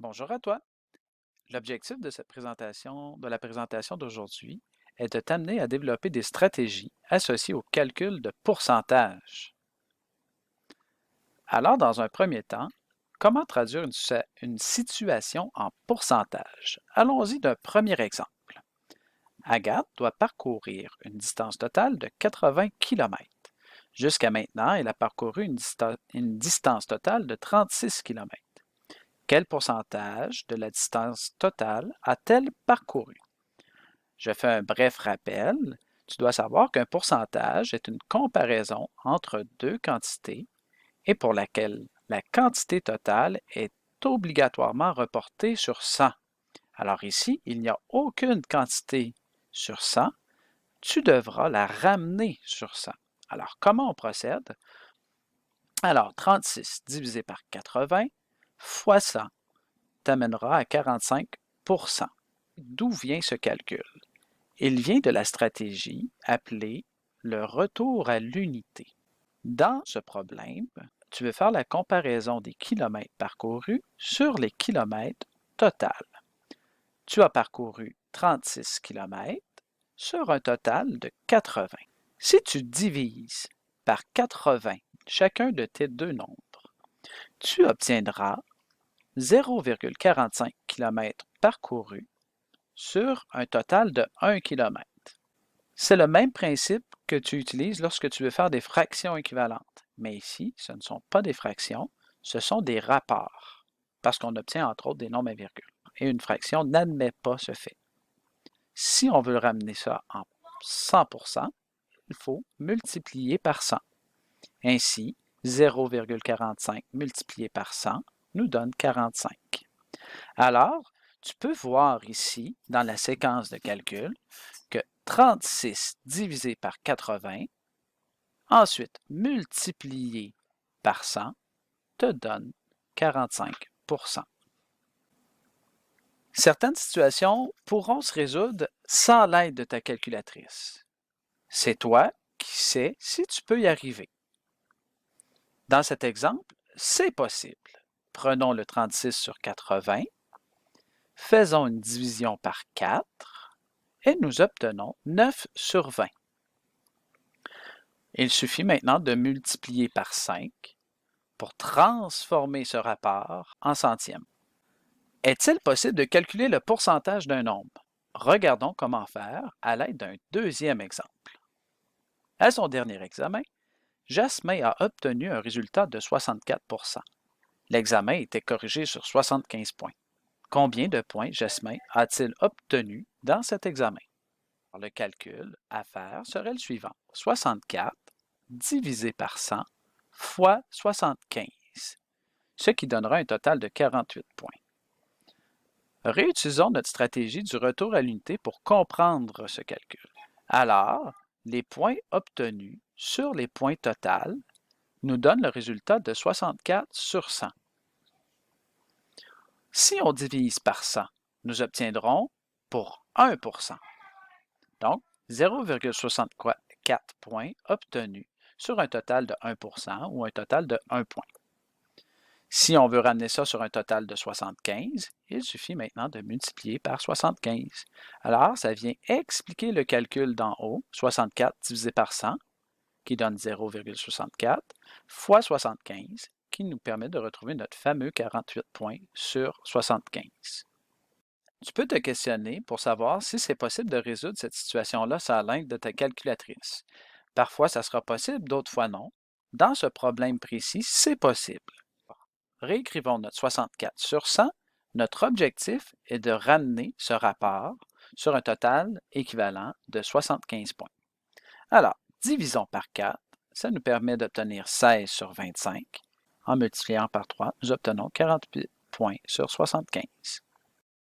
Bonjour à toi. L'objectif de la présentation d'aujourd'hui, est de t'amener à développer des stratégies associées au calcul de pourcentage. Alors, dans un premier temps, comment traduire une situation en pourcentage? Allons-y d'un premier exemple. Agathe doit parcourir une distance totale de 80 km. Jusqu'à maintenant, elle a parcouru une distance totale de 36 km. Quel pourcentage de la distance totale a-t-elle parcouru? Je fais un bref rappel. Tu dois savoir qu'un pourcentage est une comparaison entre deux quantités et pour laquelle la quantité totale est obligatoirement reportée sur 100. Alors ici, il n'y a aucune quantité sur 100. Tu devras la ramener sur 100. Alors, comment on procède? Alors, 36 divisé par 80 fois 100 t'amènera à 45 %. D'où vient ce calcul? Il vient de la stratégie appelée le retour à l'unité. Dans ce problème, tu veux faire la comparaison des kilomètres parcourus sur les kilomètres total. Tu as parcouru 36 kilomètres sur un total de 80. Si tu divises par 80 chacun de tes deux nombres, tu obtiendras 0,45 km parcourus sur un total de 1 km. C'est le même principe que tu utilises lorsque tu veux faire des fractions équivalentes. Mais ici, ce ne sont pas des fractions, ce sont des rapports, parce qu'on obtient entre autres des nombres à virgule. Et une fraction n'admet pas ce fait. Si on veut ramener ça en 100%, il faut multiplier par 100. Ainsi, 0,45 multiplié par 100 nous donne 45. Alors, tu peux voir ici, dans la séquence de calcul, que 36 divisé par 80, ensuite multiplié par 100, te donne 45 %. Certaines situations pourront se résoudre sans l'aide de ta calculatrice. C'est toi qui sais si tu peux y arriver. Dans cet exemple, c'est possible. Prenons le 36 sur 80, faisons une division par 4 et nous obtenons 9 sur 20. Il suffit maintenant de multiplier par 5 pour transformer ce rapport en centièmes. Est-il possible de calculer le pourcentage d'un nombre? Regardons comment faire à l'aide d'un deuxième exemple. À son dernier examen, Jasmin a obtenu un résultat de 64 %. L'examen était corrigé sur 75 points. Combien de points Jasmin a-t-il obtenu dans cet examen? Le calcul à faire serait le suivant. 64 divisé par 100 fois 75, ce qui donnera un total de 48 points. Réutilisons notre stratégie du retour à l'unité pour comprendre ce calcul. Alors, les points obtenus sur les points totaux nous donnent le résultat de 64 sur 100. Si on divise par 100, nous obtiendrons pour 1 %. Donc, 0,64 points obtenus sur un total de 1 % ou un total de 1 point. Si on veut ramener ça sur un total de 75, il suffit maintenant de multiplier par 75. Alors, ça vient expliquer le calcul d'en haut, 64 divisé par 100, qui donne 0,64, fois 75, qui nous permet de retrouver notre fameux 48 points sur 75. Tu peux te questionner pour savoir si c'est possible de résoudre cette situation-là sans l'aide de ta calculatrice. Parfois, ça sera possible, d'autres fois non. Dans ce problème précis, c'est possible. Réécrivons notre 64 sur 100. Notre objectif est de ramener ce rapport sur un total équivalent de 75 points. Alors, divisons par 4, ça nous permet d'obtenir 16 sur 25. En multipliant par 3, nous obtenons 48 points sur 75.